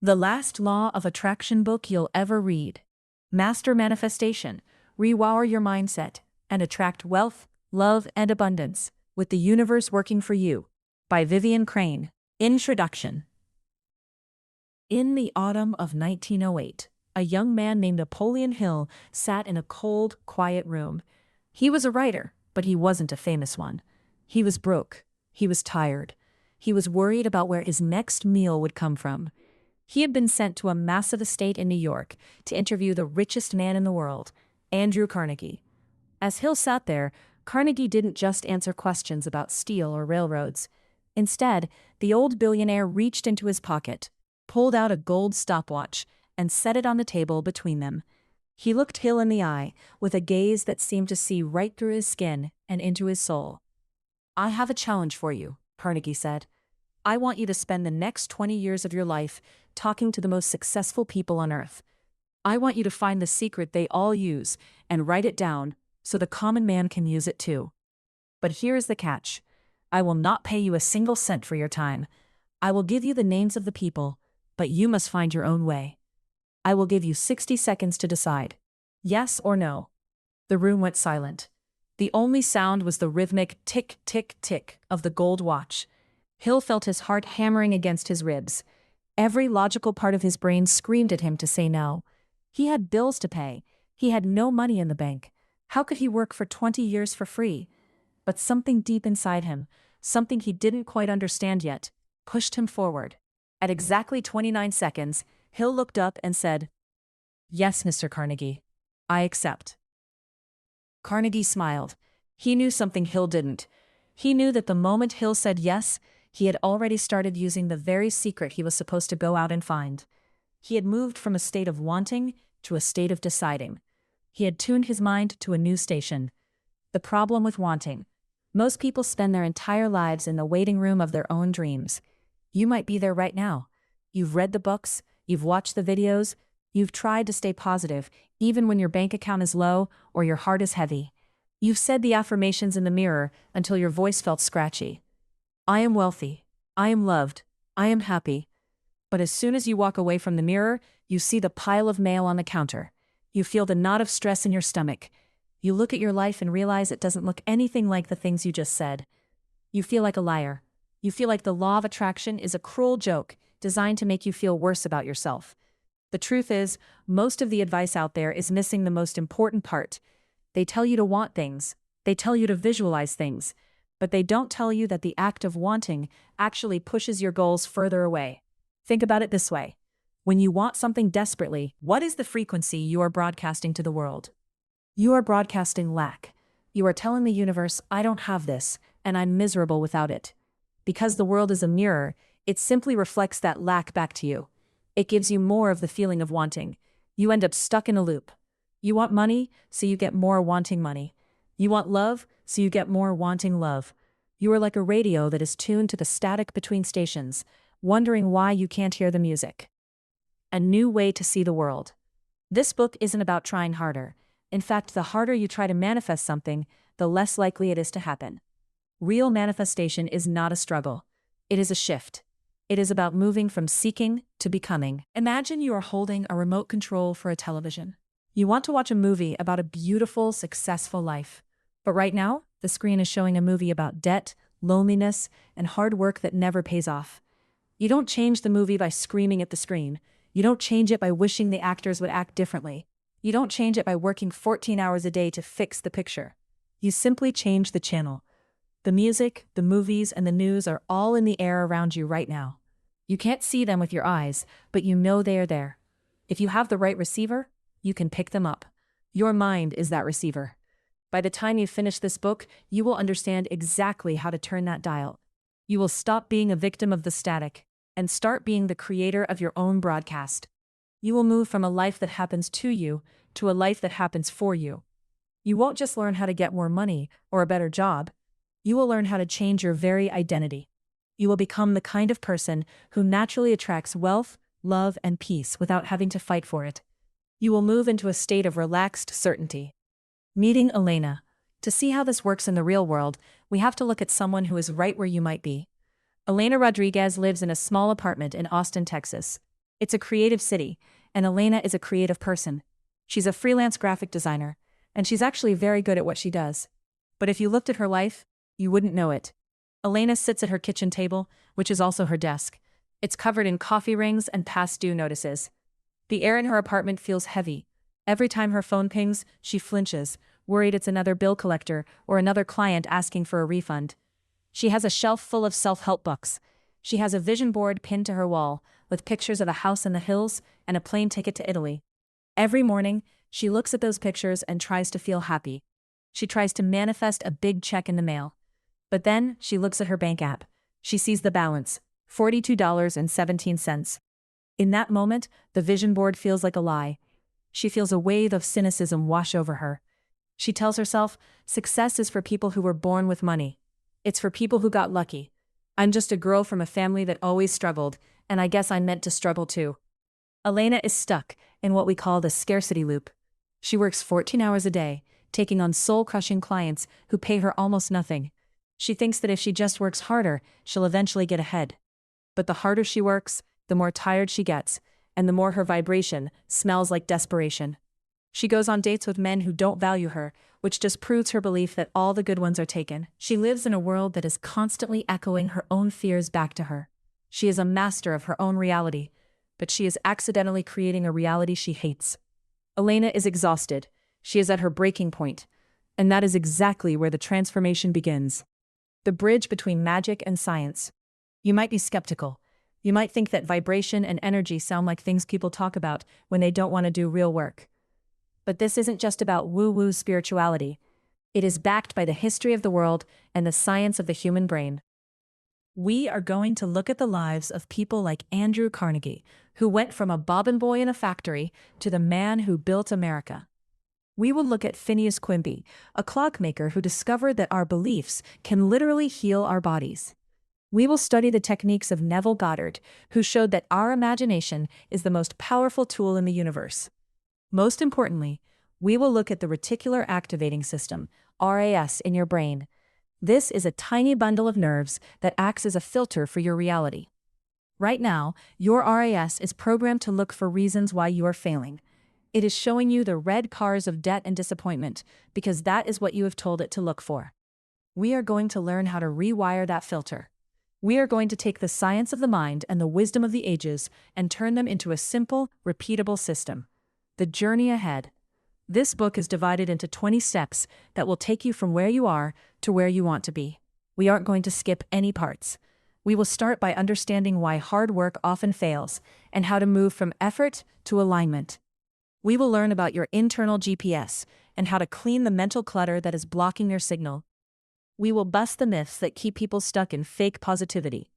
The last law of attraction book you'll ever read. Master manifestation, rewire your mindset, and attract wealth, love, and abundance, with the universe working for you. By Vivian Crane. Introduction. In the autumn of 1908, a young man named Napoleon Hill sat in a cold, quiet room. He was a writer, but he wasn't a famous one. He was broke. He was tired. He was worried about where his next meal would come from. He had been sent to a massive estate in New York to interview the richest man in the world, Andrew Carnegie. As Hill sat there, Carnegie didn't just answer questions about steel or railroads. Instead, the old billionaire reached into his pocket, pulled out a gold stopwatch, and set it on the table between them. He looked Hill in the eye with a gaze that seemed to see right through his skin and into his soul. "I have a challenge for you," Carnegie said. "I want you to spend the next 20 years of your life talking to the most successful people on earth. I want you to find the secret they all use and write it down so the common man can use it too. But here is the catch. I will not pay you a single cent for your time. I will give you the names of the people, but you must find your own way. I will give you 60 seconds to decide. Yes or no." The room went silent. The only sound was the rhythmic tick, tick, tick of the gold watch. Hill felt his heart hammering against his ribs. Every logical part of his brain screamed at him to say no. He had bills to pay. He had no money in the bank. How could he work for 20 years for free? But something deep inside him, something he didn't quite understand yet, pushed him forward. At exactly 29 seconds, Hill looked up and said, "Yes, Mr. Carnegie, I accept." Carnegie smiled. He knew something Hill didn't. He knew that the moment Hill said yes, he had already started using the very secret he was supposed to go out and find. He had moved from a state of wanting to a state of deciding. He had tuned his mind to a new station. The problem with wanting. Most people spend their entire lives in the waiting room of their own dreams. You might be there right now. You've read the books, you've watched the videos, you've tried to stay positive, even when your bank account is low or your heart is heavy. You've said the affirmations in the mirror until your voice felt scratchy. I am wealthy. I am loved. I am happy. But as soon as you walk away from the mirror, you see the pile of mail on the counter. You feel the knot of stress in your stomach. You look at your life and realize it doesn't look anything like the things you just said. You feel like a liar. You feel like the law of attraction is a cruel joke designed to make you feel worse about yourself. The truth is, most of the advice out there is missing the most important part. They tell you to want things. They tell you to visualize things. But they don't tell you that the act of wanting actually pushes your goals further away. Think about it this way. When you want something desperately, what is the frequency you are broadcasting to the world? You are broadcasting lack. You are telling the universe, I don't have this, and I'm miserable without it. Because the world is a mirror, it simply reflects that lack back to you. It gives you more of the feeling of wanting. You end up stuck in a loop. You want money, so you get more wanting money. You want love, so you get more wanting love. You are like a radio that is tuned to the static between stations, wondering why you can't hear the music. A new way to see the world. This book isn't about trying harder. In fact, the harder you try to manifest something, the less likely it is to happen. Real manifestation is not a struggle. It is a shift. It is about moving from seeking to becoming. Imagine you are holding a remote control for a television. You want to watch a movie about a beautiful, successful life. But right now, the screen is showing a movie about debt, loneliness, and hard work that never pays off. You don't change the movie by screaming at the screen. You don't change it by wishing the actors would act differently. You don't change it by working 14 hours a day to fix the picture. You simply change the channel. The music, the movies, and the news are all in the air around you right now. You can't see them with your eyes, but you know they are there. If you have the right receiver, you can pick them up. Your mind is that receiver. By the time you finish this book, you will understand exactly how to turn that dial. You will stop being a victim of the static and start being the creator of your own broadcast. You will move from a life that happens to you to a life that happens for you. You won't just learn how to get more money or a better job. You will learn how to change your very identity. You will become the kind of person who naturally attracts wealth, love, and peace without having to fight for it. You will move into a state of relaxed certainty. Meeting Elena. To see how this works in the real world, we have to look at someone who is right where you might be. Elena Rodriguez lives in a small apartment in Austin, Texas. It's a creative city, and Elena is a creative person. She's a freelance graphic designer, and she's actually very good at what she does. But if you looked at her life, you wouldn't know it. Elena sits at her kitchen table, which is also her desk. It's covered in coffee rings and past due notices. The air in her apartment feels heavy. Every time her phone pings, she flinches, worried it's another bill collector or another client asking for a refund. She has a shelf full of self-help books. She has a vision board pinned to her wall, with pictures of a house in the hills and a plane ticket to Italy. Every morning, she looks at those pictures and tries to feel happy. She tries to manifest a big check in the mail. But then, she looks at her bank app. She sees the balance, $42.17. In that moment, the vision board feels like a lie. She feels a wave of cynicism wash over her. She tells herself, success is for people who were born with money. It's for people who got lucky. I'm just a girl from a family that always struggled, and I guess I'm meant to struggle too. Elena is stuck in what we call the scarcity loop. She works 14 hours a day, taking on soul-crushing clients who pay her almost nothing. She thinks that if she just works harder, she'll eventually get ahead. But the harder she works, the more tired she gets, and the more her vibration smells like desperation. She goes on dates with men who don't value her, which just proves her belief that all the good ones are taken. She lives in a world that is constantly echoing her own fears back to her. She is a master of her own reality, but she is accidentally creating a reality she hates. Elena is exhausted. She is at her breaking point, and that is exactly where the transformation begins. The bridge between magic and science. You might be skeptical. You might think that vibration and energy sound like things people talk about when they don't want to do real work. But this isn't just about woo-woo spirituality. It is backed by the history of the world and the science of the human brain. We are going to look at the lives of people like Andrew Carnegie, who went from a bobbin boy in a factory to the man who built America. We will look at Phineas Quimby, a clockmaker who discovered that our beliefs can literally heal our bodies. We will study the techniques of Neville Goddard, who showed that our imagination is the most powerful tool in the universe. Most importantly, we will look at the reticular activating system, RAS, in your brain. This is a tiny bundle of nerves that acts as a filter for your reality. Right now, your RAS is programmed to look for reasons why you are failing. It is showing you the red cars of debt and disappointment because that is what you have told it to look for. We are going to learn how to rewire that filter. We are going to take the science of the mind and the wisdom of the ages and turn them into a simple, repeatable system. The journey ahead. This book is divided into 20 steps that will take you from where you are to where you want to be. We aren't going to skip any parts. We will start by understanding why hard work often fails and how to move from effort to alignment. We will learn about your internal GPS and how to clean the mental clutter that is blocking your signal. We will bust the myths that keep people stuck in fake positivity.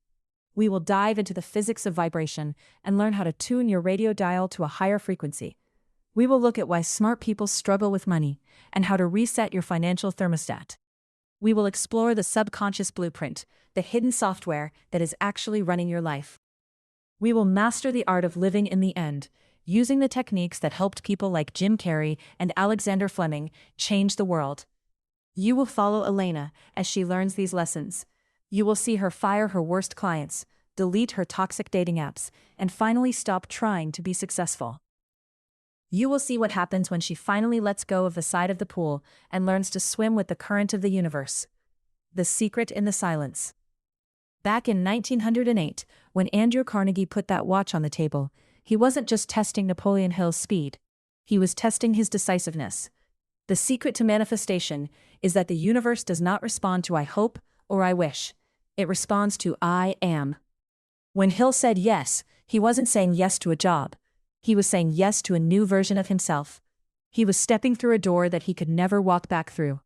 We will dive into the physics of vibration and learn how to tune your radio dial to a higher frequency. We will look at why smart people struggle with money and how to reset your financial thermostat. We will explore the subconscious blueprint, the hidden software that is actually running your life. We will master the art of living in the end, using the techniques that helped people like Jim Carrey and Alexander Fleming change the world. You will follow Elena as she learns these lessons. You will see her fire her worst clients, delete her toxic dating apps, and finally stop trying to be successful. You will see what happens when she finally lets go of the side of the pool and learns to swim with the current of the universe. The secret in the silence. Back in 1908, when Andrew Carnegie put that watch on the table, he wasn't just testing Napoleon Hill's speed. He was testing his decisiveness. The secret to manifestation is that the universe does not respond to I hope or I wish. It responds to I am. When Hill said yes, he wasn't saying yes to a job. He was saying yes to a new version of himself. He was stepping through a door that he could never walk back through.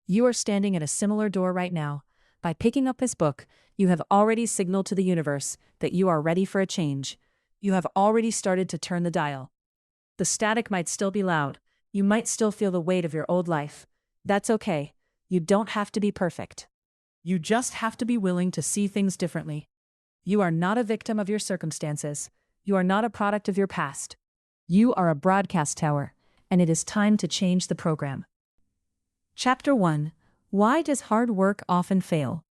You are standing at a similar door right now. By picking up his book, you have already signaled to the universe that you are ready for a change. You have already started to turn the dial. The static might still be loud. You might still feel the weight of your old life. That's okay. You don't have to be perfect. You just have to be willing to see things differently. You are not a victim of your circumstances. You are not a product of your past. You are a broadcast tower, and it is time to change the program. Chapter 1. Why does hard work often fail?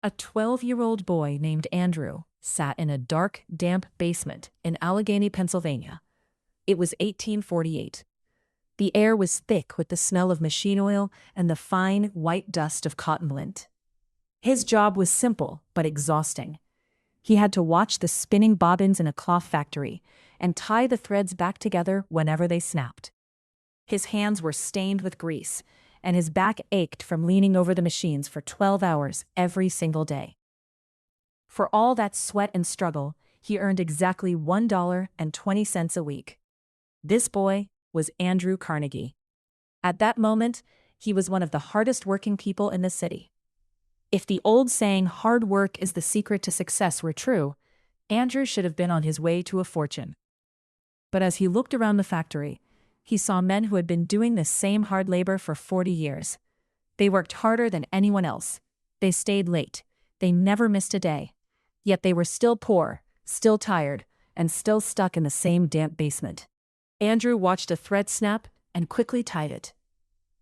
A 12-year-old boy named Andrew sat in a dark, damp basement in Allegheny, Pennsylvania. It was 1848. The air was thick with the smell of machine oil and the fine, white dust of cotton lint. His job was simple but exhausting. He had to watch the spinning bobbins in a cloth factory and tie the threads back together whenever they snapped. His hands were stained with grease, and his back ached from leaning over the machines for 12 hours every single day. For all that sweat and struggle, he earned exactly $1.20 a week. This boy was Andrew Carnegie. At that moment, he was one of the hardest working people in the city. If the old saying, "hard work is the secret to success," were true, Andrew should have been on his way to a fortune. But as he looked around the factory, he saw men who had been doing the same hard labor for 40 years. They worked harder than anyone else. They stayed late. They never missed a day. Yet they were still poor, still tired, and still stuck in the same damp basement. Andrew watched a thread snap and quickly tied it.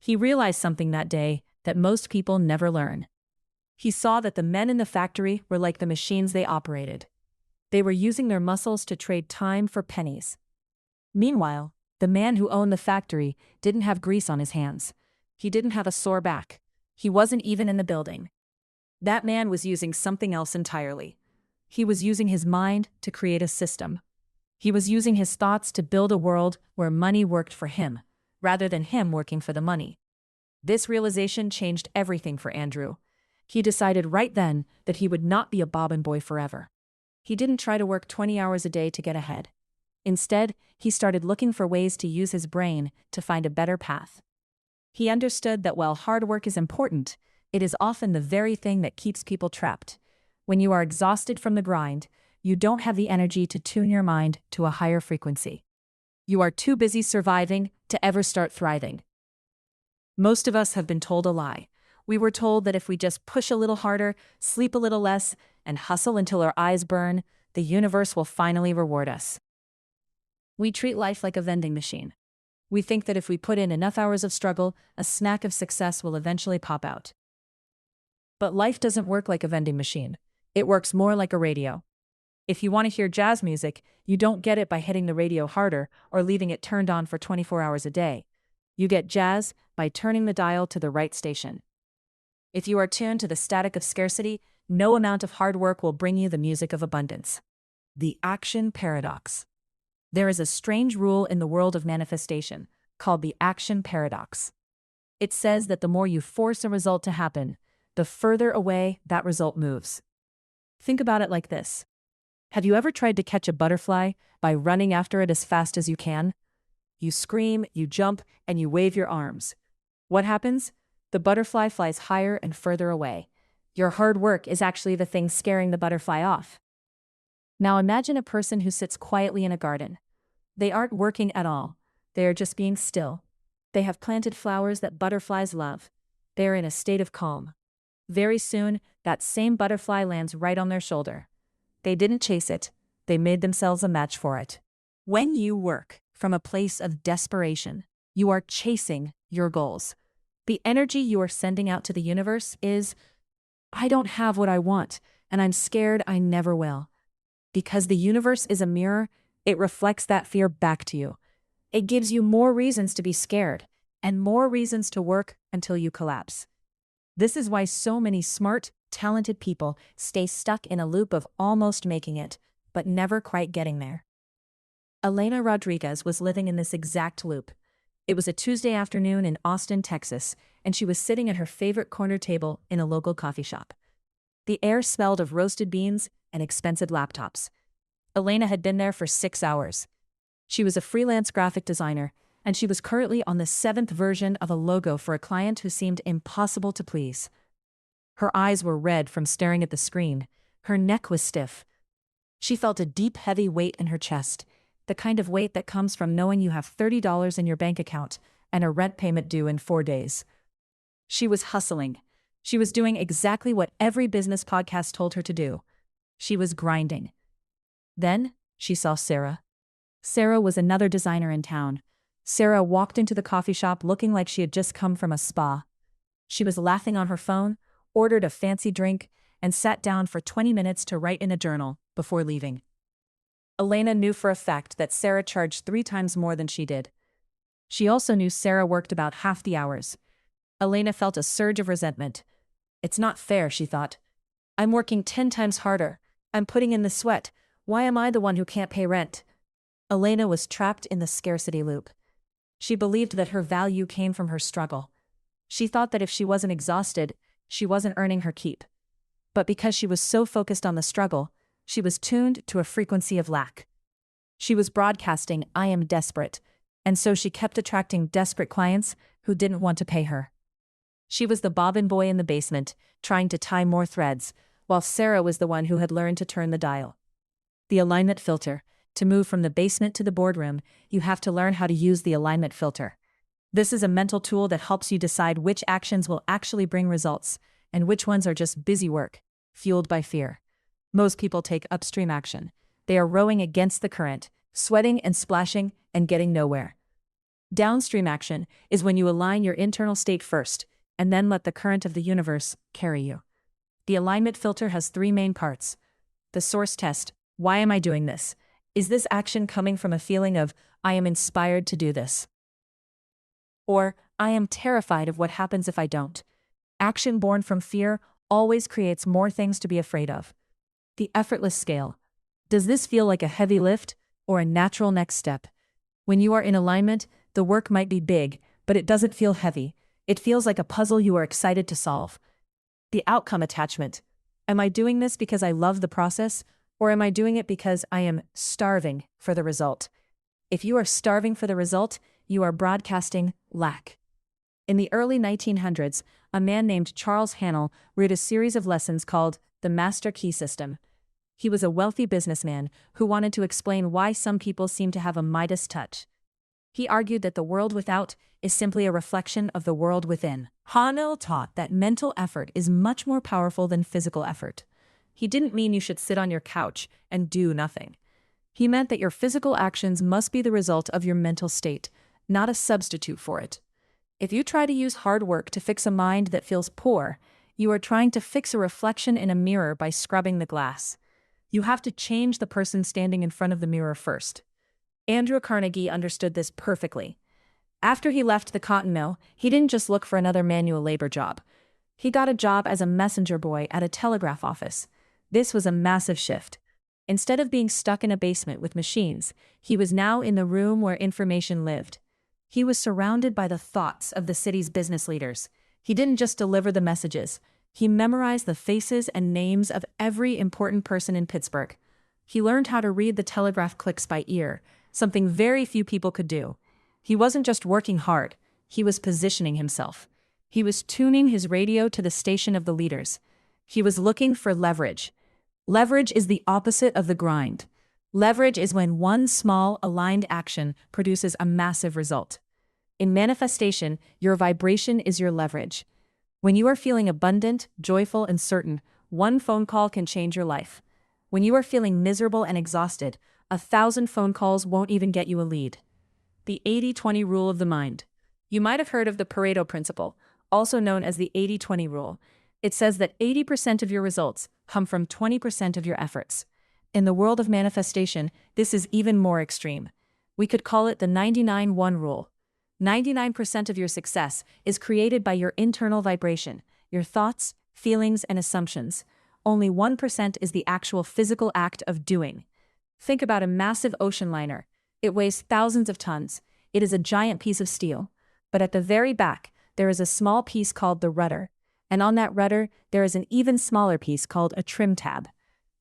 He realized something that day that most people never learn. He saw that the men in the factory were like the machines they operated. They were using their muscles to trade time for pennies. Meanwhile, the man who owned the factory didn't have grease on his hands. He didn't have a sore back. He wasn't even in the building. That man was using something else entirely. He was using his mind to create a system. He was using his thoughts to build a world where money worked for him, rather than him working for the money. This realization changed everything for Andrew. He decided right then that he would not be a bobbin boy forever. He didn't try to work 20 hours a day to get ahead. Instead, he started looking for ways to use his brain to find a better path. He understood that while hard work is important, it is often the very thing that keeps people trapped. When you are exhausted from the grind, you don't have the energy to tune your mind to a higher frequency. You are too busy surviving to ever start thriving. Most of us have been told a lie. We were told that if we just push a little harder, sleep a little less, and hustle until our eyes burn, the universe will finally reward us. We treat life like a vending machine. We think that if we put in enough hours of struggle, a snack of success will eventually pop out. But life doesn't work like a vending machine. It works more like a radio. If you want to hear jazz music, you don't get it by hitting the radio harder or leaving it turned on for 24 hours a day. You get jazz by turning the dial to the right station. If you are tuned to the static of scarcity, no amount of hard work will bring you the music of abundance. The action paradox. There is a strange rule in the world of manifestation called the action paradox. It says that the more you force a result to happen, the further away that result moves. Think about it like this. Have you ever tried to catch a butterfly by running after it as fast as you can? You scream, you jump, and you wave your arms. What happens? The butterfly flies higher and further away. Your hard work is actually the thing scaring the butterfly off. Now imagine a person who sits quietly in a garden. They aren't working at all. They are just being still. They have planted flowers that butterflies love. They are in a state of calm. Very soon, that same butterfly lands right on their shoulder. They didn't chase it. They made themselves a match for it. When you work from a place of desperation, you are chasing your goals. The energy you are sending out to the universe is, "I don't have what I want, and I'm scared I never will." Because the universe is a mirror, it reflects that fear back to you. It gives you more reasons to be scared, and more reasons to work until you collapse. This is why so many smart, talented people stay stuck in a loop of almost making it, but never quite getting there. Elena Rodriguez was living in this exact loop. It was a Tuesday afternoon in Austin, Texas, and she was sitting at her favorite corner table in a local coffee shop. The air smelled of roasted beans and expensive laptops. Elena had been there for 6 hours. She was a freelance graphic designer, and she was currently on the 7th version of a logo for a client who seemed impossible to please. Her eyes were red from staring at the screen. Her neck was stiff. She felt a deep, heavy weight in her chest, the kind of weight that comes from knowing you have $30 in your bank account and a rent payment due in 4 days. She was hustling. She was doing exactly what every business podcast told her to do. She was grinding. Then she saw Sarah. Sarah was another designer in town. Sarah walked into the coffee shop looking like she had just come from a spa. She was laughing on her phone, ordered a fancy drink, and sat down for 20 minutes to write in a journal. before leaving. Elena knew for a fact that Sarah charged 3 times more than she did. She also knew Sarah worked about half the hours. Elena felt a surge of resentment. It's not fair, she thought. I'm working 10 times harder. I'm putting in the sweat. Why am I the one who can't pay rent? Elena was trapped in the scarcity loop. She believed that her value came from her struggle. She thought that if she wasn't exhausted, she wasn't earning her keep. But because she was so focused on the struggle, she was tuned to a frequency of lack. She was broadcasting, I am desperate, and so she kept attracting desperate clients who didn't want to pay her. She was the bobbin boy in the basement, trying to tie more threads, while Sarah was the one who had learned to turn the dial. The alignment filter. To move from the basement to the boardroom, you have to learn how to use the alignment filter. This is a mental tool that helps you decide which actions will actually bring results, and which ones are just busy work, fueled by fear. Most people take upstream action. They are rowing against the current, sweating and splashing, and getting nowhere. Downstream action is when you align your internal state first, and then let the current of the universe carry you. The alignment filter has 3 main parts. The source test. Why am I doing this? Is this action coming from a feeling of, I am inspired to do this? Or, I am terrified of what happens if I don't? Action born from fear always creates more things to be afraid of. The effortless scale. Does this feel like a heavy lift or a natural next step? When you are in alignment, the work might be big, but it doesn't feel heavy. It feels like a puzzle you are excited to solve. The outcome attachment. Am I doing this because I love the process, or am I doing it because I am starving for the result? If you are starving for the result, you are broadcasting lack. In the early 1900s, a man named Charles Haanel wrote a series of lessons called The Master Key System. He was a wealthy businessman who wanted to explain why some people seem to have a Midas touch. He argued that the world without is simply a reflection of the world within. Haanel taught that mental effort is much more powerful than physical effort. He didn't mean you should sit on your couch and do nothing. He meant that your physical actions must be the result of your mental state, not a substitute for it. If you try to use hard work to fix a mind that feels poor, you are trying to fix a reflection in a mirror by scrubbing the glass. You have to change the person standing in front of the mirror first. Andrew Carnegie understood this perfectly. After he left the cotton mill, he didn't just look for another manual labor job. He got a job as a messenger boy at a telegraph office. This was a massive shift. Instead of being stuck in a basement with machines, he was now in the room where information lived. He was surrounded by the thoughts of the city's business leaders. He didn't just deliver the messages. He memorized the faces and names of every important person in Pittsburgh. He learned how to read the telegraph clicks by ear, something very few people could do. He wasn't just working hard, he was positioning himself. He was tuning his radio to the station of the leaders. He was looking for leverage. Leverage is the opposite of the grind. Leverage is when one small, aligned action produces a massive result. In manifestation, your vibration is your leverage. When you are feeling abundant, joyful, and certain, one phone call can change your life. When you are feeling miserable and exhausted, 1,000 phone calls won't even get you a lead. The 80-20 rule of the mind. You might have heard of the Pareto principle, also known as the 80-20 rule. It says that 80% of your results come from 20% of your efforts. In the world of manifestation, this is even more extreme. We could call it the 99-1 rule. 99% of your success is created by your internal vibration, your thoughts, feelings, and assumptions. Only 1% is the actual physical act of doing. Think about a massive ocean liner. It weighs thousands of tons. It is a giant piece of steel. But at the very back, there is a small piece called the rudder. And on that rudder, there is an even smaller piece called a trim tab.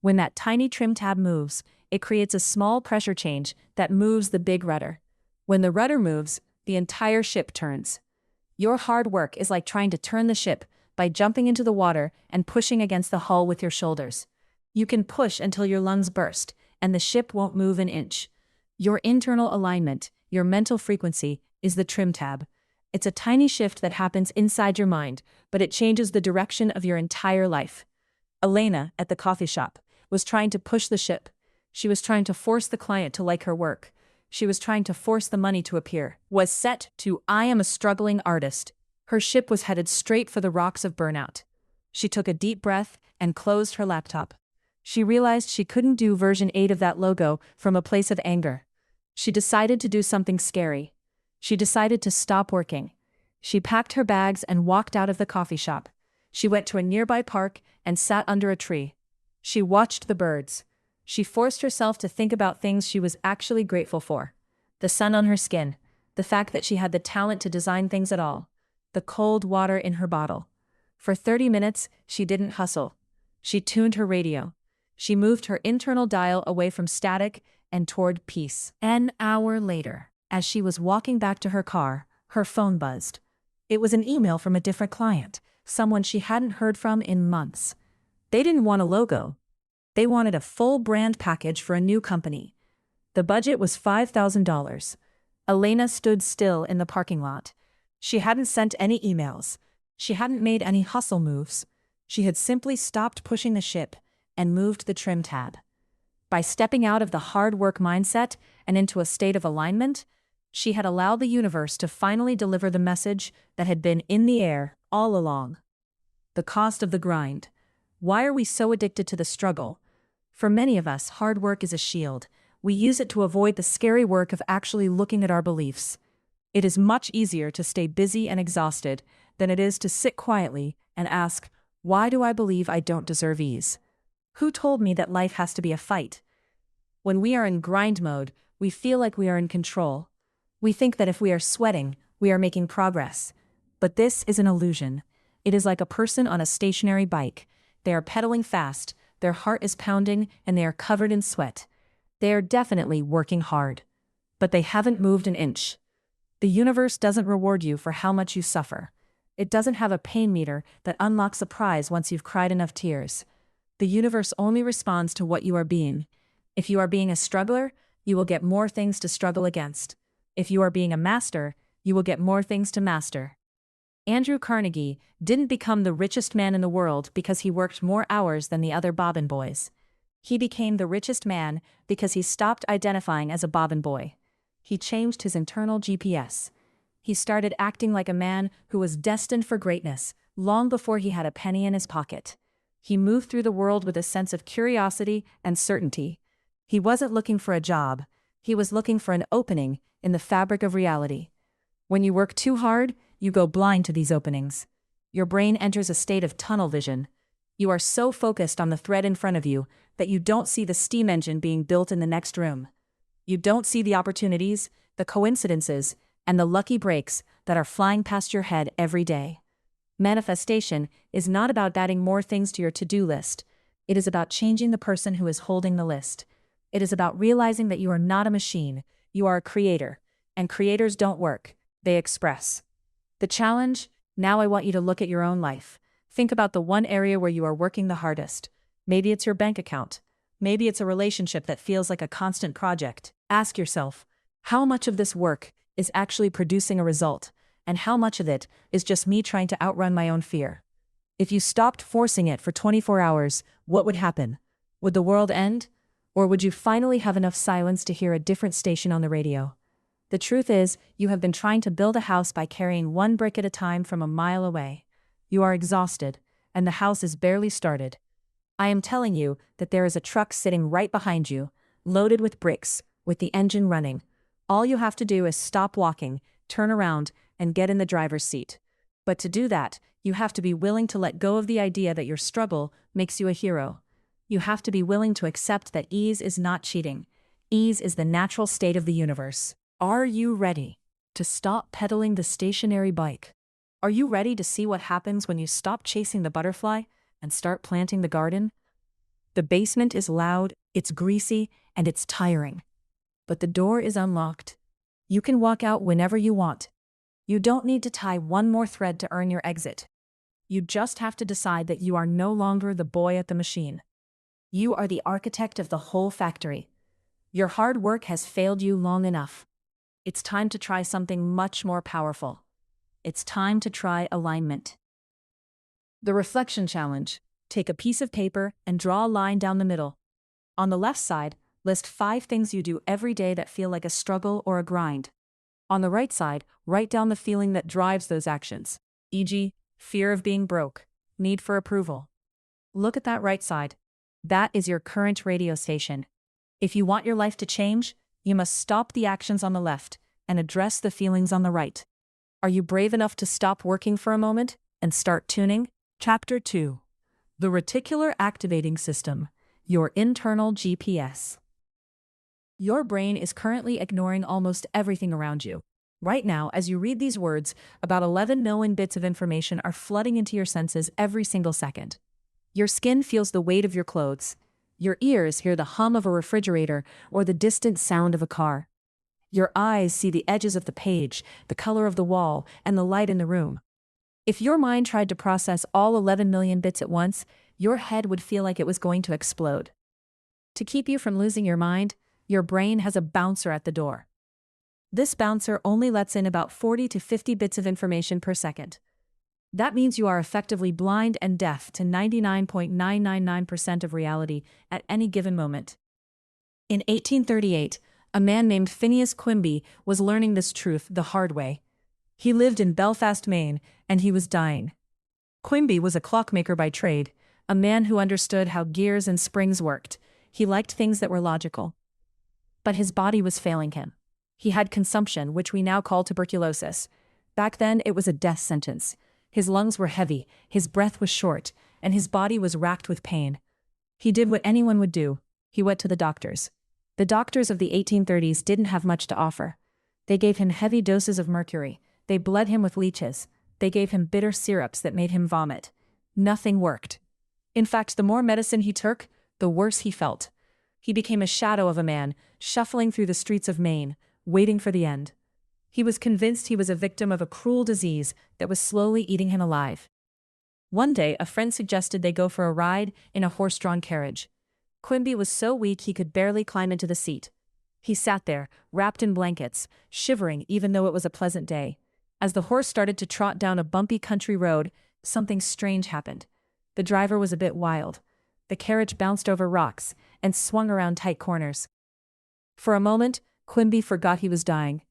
When that tiny trim tab moves, it creates a small pressure change that moves the big rudder. When the rudder moves, the entire ship turns. Your hard work is like trying to turn the ship by jumping into the water and pushing against the hull with your shoulders. You can push until your lungs burst, and the ship won't move an inch. Your internal alignment, your mental frequency, is the trim tab. It's a tiny shift that happens inside your mind, but it changes the direction of your entire life. Elena, at the coffee shop, was trying to push the ship. She was trying to force the client to like her work. She was trying to force the money to appear. Was set to, I am a struggling artist. Her ship was headed straight for the rocks of burnout. She took a deep breath and closed her laptop. She realized she couldn't do version 8 of that logo from a place of anger. She decided to do something scary. She decided to stop working. She packed her bags and walked out of the coffee shop. She went to a nearby park and sat under a tree. She watched the birds. She forced herself to think about things she was actually grateful for. The sun on her skin, the fact that she had the talent to design things at all, the cold water in her bottle. For 30 minutes, she didn't hustle. She tuned her radio. She moved her internal dial away from static and toward peace. An hour later, as she was walking back to her car, her phone buzzed. It was an email from a different client, someone she hadn't heard from in months. They didn't want a logo. They wanted a full brand package for a new company. The budget was $5,000. Elena stood still in the parking lot. She hadn't sent any emails. She hadn't made any hustle moves. She had simply stopped pushing the ship and moved the trim tab. By stepping out of the hard work mindset and into a state of alignment, she had allowed the universe to finally deliver the message that had been in the air all along. The cost of the grind. Why are we so addicted to the struggle? For many of us, hard work is a shield. We use it to avoid the scary work of actually looking at our beliefs. It is much easier to stay busy and exhausted than it is to sit quietly and ask, why do I believe I don't deserve ease? Who told me that life has to be a fight? When we are in grind mode, we feel like we are in control. We think that if we are sweating, we are making progress. But this is an illusion. It is like a person on a stationary bike. They are pedaling fast, their heart is pounding, and they are covered in sweat. They are definitely working hard. But they haven't moved an inch. The universe doesn't reward you for how much you suffer. It doesn't have a pain meter that unlocks a prize once you've cried enough tears. The universe only responds to what you are being. If you are being a struggler, you will get more things to struggle against. If you are being a master, you will get more things to master. Andrew Carnegie didn't become the richest man in the world because he worked more hours than the other Bobbin boys. He became the richest man because he stopped identifying as a Bobbin boy. He changed his internal GPS. He started acting like a man who was destined for greatness long before he had a penny in his pocket. He moved through the world with a sense of curiosity and certainty. He wasn't looking for a job. He was looking for an opening in the fabric of reality. When you work too hard, you go blind to these openings. Your brain enters a state of tunnel vision. You are so focused on the thread in front of you that you don't see the steam engine being built in the next room. You don't see the opportunities, the coincidences, and the lucky breaks that are flying past your head every day. Manifestation is not about adding more things to your to-do list. It is about changing the person who is holding the list. It is about realizing that you are not a machine, you are a creator, and creators don't work, they express. The challenge? Now I want you to look at your own life. Think about the one area where you are working the hardest. Maybe it's your bank account. Maybe it's a relationship that feels like a constant project. Ask yourself, how much of this work is actually producing a result, and how much of it is just me trying to outrun my own fear? If you stopped forcing it for 24 hours, what would happen? Would the world end? Or would you finally have enough silence to hear a different station on the radio? The truth is, you have been trying to build a house by carrying one brick at a time from a mile away. You are exhausted, and the house is barely started. I am telling you that there is a truck sitting right behind you, loaded with bricks, with the engine running. All you have to do is stop walking, turn around, and get in the driver's seat. But to do that, you have to be willing to let go of the idea that your struggle makes you a hero. You have to be willing to accept that ease is not cheating. Ease is the natural state of the universe. Are you ready to stop pedaling the stationary bike? Are you ready to see what happens when you stop chasing the butterfly and start planting the garden? The basement is loud, it's greasy, and it's tiring. But the door is unlocked. You can walk out whenever you want. You don't need to tie one more thread to earn your exit. You just have to decide that you are no longer the boy at the machine. You are the architect of the whole factory. Your hard work has failed you long enough. It's time to try something much more powerful. It's time to try alignment. The reflection challenge. Take a piece of paper and draw a line down the middle. On the left side, list 5 things you do every day that feel like a struggle or a grind. On the right side, write down the feeling that drives those actions, e.g., fear of being broke, need for approval. Look at that right side. That is your current radio station. If you want your life to change, you must stop the actions on the left and address the feelings on the right. Are you brave enough to stop working for a moment and start tuning? Chapter 2. The Reticular Activating System, your internal GPS. Your brain is currently ignoring almost everything around you. Right now, as you read these words, about 11 million bits of information are flooding into your senses every single second. Your skin feels the weight of your clothes. Your ears hear the hum of a refrigerator or the distant sound of a car. Your eyes see the edges of the page, the color of the wall, and the light in the room. If your mind tried to process all 11 million bits at once, your head would feel like it was going to explode. To keep you from losing your mind, your brain has a bouncer at the door. This bouncer only lets in about 40 to 50 bits of information per second. That means you are effectively blind and deaf to 99.999% of reality at any given moment. In 1838, a man named Phineas Quimby was learning this truth the hard way. He lived in Belfast, Maine, and he was dying. Quimby was a clockmaker by trade, a man who understood how gears and springs worked. He liked things that were logical. But his body was failing him. He had consumption, which we now call tuberculosis. Back then, it was a death sentence. His lungs were heavy, his breath was short, and his body was racked with pain. He did what anyone would do. He went to the doctors. The doctors of the 1830s didn't have much to offer. They gave him heavy doses of mercury. They bled him with leeches. They gave him bitter syrups that made him vomit. Nothing worked. In fact, the more medicine he took, the worse he felt. He became a shadow of a man, shuffling through the streets of Maine, waiting for the end. He was convinced he was a victim of a cruel disease that was slowly eating him alive. One day, a friend suggested they go for a ride in a horse-drawn carriage. Quimby was so weak he could barely climb into the seat. He sat there, wrapped in blankets, shivering even though it was a pleasant day. As the horse started to trot down a bumpy country road, something strange happened. The driver was a bit wild. The carriage bounced over rocks and swung around tight corners. For a moment, Quimby forgot he was dying.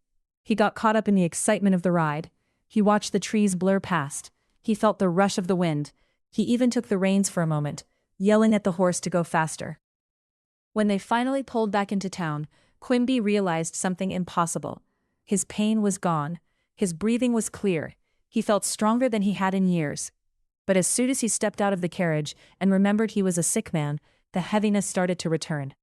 He got caught up in the excitement of the ride. He watched the trees blur past. He felt the rush of the wind. He even took the reins for a moment, yelling at the horse to go faster. When they finally pulled back into town, Quimby realized something impossible. His pain was gone. His breathing was clear. He felt stronger than he had in years. But as soon as he stepped out of the carriage and remembered he was a sick man, the heaviness started to return.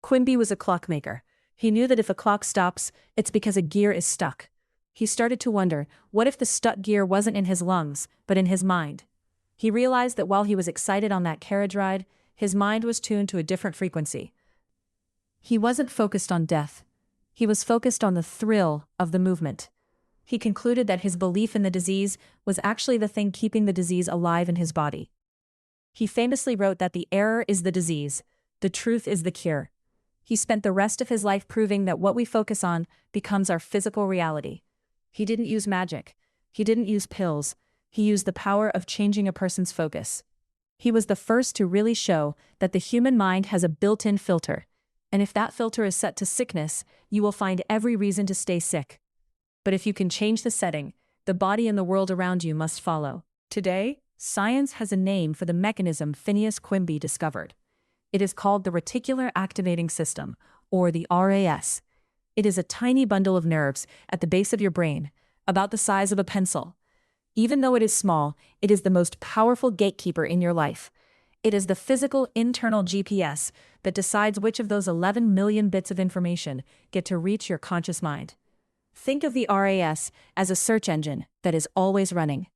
Quimby was a clockmaker. He knew that if a clock stops, it's because a gear is stuck. He started to wonder, what if the stuck gear wasn't in his lungs, but in his mind? He realized that while he was excited on that carriage ride, his mind was tuned to a different frequency. He wasn't focused on death. He was focused on the thrill of the movement. He concluded that his belief in the disease was actually the thing keeping the disease alive in his body. He famously wrote that the error is the disease, the truth is the cure. He spent the rest of his life proving that what we focus on becomes our physical reality. He didn't use magic. He didn't use pills. He used the power of changing a person's focus. He was the first to really show that the human mind has a built-in filter, and if that filter is set to sickness, you will find every reason to stay sick. But if you can change the setting, the body and the world around you must follow. Today, science has a name for the mechanism Phineas Quimby discovered. It is called the Reticular Activating System, or the RAS. It is a tiny bundle of nerves at the base of your brain, about the size of a pencil. Even though it is small, it is the most powerful gatekeeper in your life. It is the physical internal GPS that decides which of those 11 million bits of information get to reach your conscious mind. Think of the RAS as a search engine that is always running.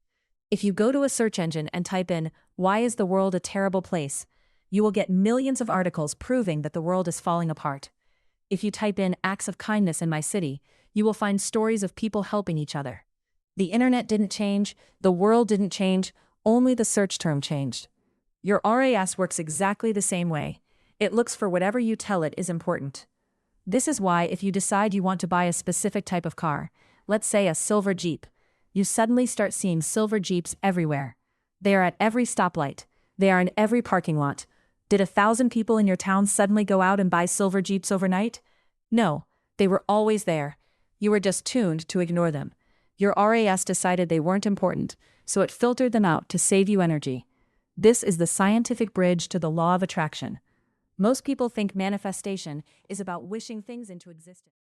If you go to a search engine and type in, "Why is the world a terrible place?" you will get millions of articles proving that the world is falling apart. If you type in "acts of kindness in my city," you will find stories of people helping each other. The internet didn't change, the world didn't change, only the search term changed. Your RAS works exactly the same way. It looks for whatever you tell it is important. This is why if you decide you want to buy a specific type of car, let's say a silver Jeep, you suddenly start seeing silver Jeeps everywhere. They are at every stoplight. They are in every parking lot. Did 1,000 people in your town suddenly go out and buy silver Jeeps overnight? No, they were always there. You were just tuned to ignore them. Your RAS decided they weren't important, so it filtered them out to save you energy. This is the scientific bridge to the law of attraction. Most people think manifestation is about wishing things into existence.